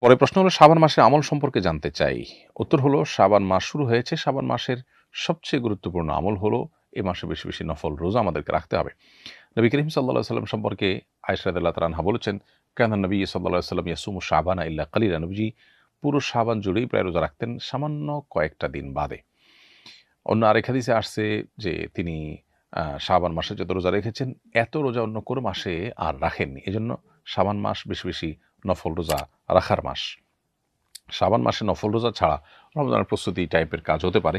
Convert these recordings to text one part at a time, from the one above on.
পরের প্রশ্ন হলো শাবান মাসের আমল সম্পর্কে জানতে চাই। উত্তর হলো শাবান মাস শুরু হয়েছে। শাবান মাসের সবচেয়ে গুরুত্বপূর্ণ আমল হলো এ মাসে বেশি, বেশি নফল রোজা আমাদেরকে রাখতে হবে। নবী করিম সাল্লাল্লাহু আলাইহি ওয়াসাল্লাম সম্পর্কে আয়েশা রাদিয়াল্লাহু তাআলা আনহা বলেছেন, কানা নবী সাল্লাল্লাহু আলাইহি ওয়াসাল্লাম ইয়াসুমু শাবানা ইল্লা কালিলা। নবীজি পুরো শাবান জুড়েই প্রায় রোজা রাখতেন সামান্য কয়েকটা দিন বাদে। অন্য আরেক হাদিসে আসছে যে তিনি শাবান মাসে যত রোজা রেখেছেন এত রোজা অন্য কোনো মাসে আর রাখেননি। এজন্য শাবান মাস বেশি, বেশি নফল রোজা রাখার মাস। শাবান মাসে নফল রোজা ছাড়া রমজানের প্রস্তুতি টাইপের কাজ হতে পারে।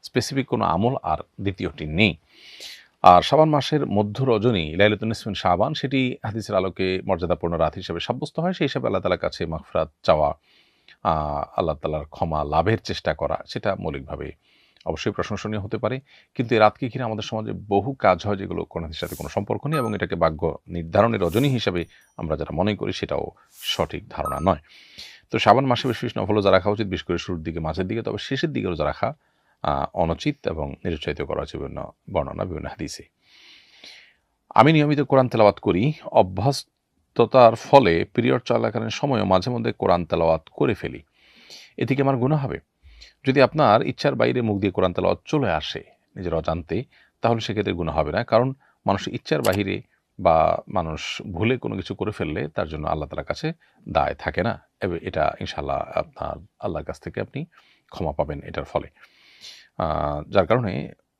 স্পেসিফিক কোনো আমল আর দ্বিতীয়টি নেই। আর শাবান মাসের মধ্য রজনী লাইলাতুন নিসফিন শাবান সেটি হাদিসের আলোকে মর্যাদাপূর্ণ রাত হিসেবে সাব্যস্ত হয়। সেই হিসাবে আল্লাহ তাআলার কাছে মাগফিরাত চাওয়া, আল্লাহ তাআলার ক্ষমা লাভের চেষ্টা করা সেটা মৌলিকভাবে অবশ্যই প্রশংসনীয় হতে পারে। কিন্তু এই রাতকে ঘিরে আমাদের সমাজে বহু কাজ হয় যেগুলো কোরআনের সাথে কোনো সম্পর্ক নেই এবং এটাকে ভাগ্য নির্ধারণের রজনী হিসাবে আমরা যারা মনে করি সেটাও সঠিক ধারণা নয়। তো শাবান মাসে বেশি, বেশি নফল রোজা রাখা উচিত, বিশেষ করে শুরুর দিকে, মাঝের দিকে। তবে শেষের দিকে রোজা রাখা অনুচিত এবং নিরুৎসাহিত করা হয়েছে বিভিন্ন বর্ণনা, বিভিন্ন হাদিসে। আমি নিয়মিত কোরআন তেলাওয়াত করি। অভ্যস্ততার ফলে পিরিয়ড চলাকালীন সময়ও মাঝে মধ্যে কোরআন তেলাওয়াত করে ফেলি। এতে কি আমার গুনাহ হবে? যদি আপনার ইচ্ছার বাইরে মুখ দিয়ে কোরআন তেলাওয়াত চলে আসে নিজের অজান্তে, তাহলে সেক্ষেত্রে গুনাহ হবে না। কারণ মানুষের ইচ্ছার বাহিরে বা মানুষ ভুলে কোনো কিছু করে ফেললে তার জন্য আল্লাহ তাআলার কাছে দায় থাকে না। এটা ইনশাআল্লাহ আপনার আল্লাহর কাছ থেকে আপনি ক্ষমা পাবেন এটার ফলে। যার কারণে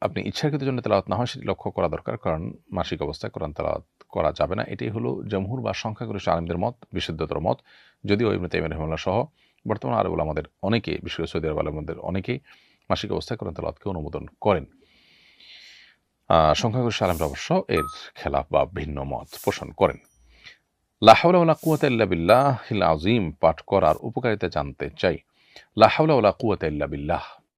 আপনি ইচ্ছাকৃত জন্য তেলাওয়াত না হয় সেটি লক্ষ্য করা দরকার। কারণ মাসিক অবস্থায় কোরআন তেলাওয়াত করা যাবে না। এটাই হলো জমহুর বা সংখ্যাগরিষ্ঠ আলেমদের মত, বিশুদ্ধতর মত। যদিও ইবনে তাইমিয়া রাহিমাহুল্লাহ সহ বর্তমান আরব উলামাদের অনেকে, বিশেষ করে সৌদি আরব আলেমদের অনেকেই মাসিক অবস্থায় কোরআন তেলাওয়াতকে অনুমোদন করেন। সংখ্যাগরিষ্ঠ আলেমরা অবশ্য এর খেলাফ বা ভিন্ন মত পোষণ করেন। লা হাওলা ওয়ালা কুওয়াতা ইল্লা বিল্লাহিল আযীম পাঠ করার উপকারিতা জানতে চাই। লা হাওলা ওয়ালা কুওয়াতা ইল্লা বিল্লাহ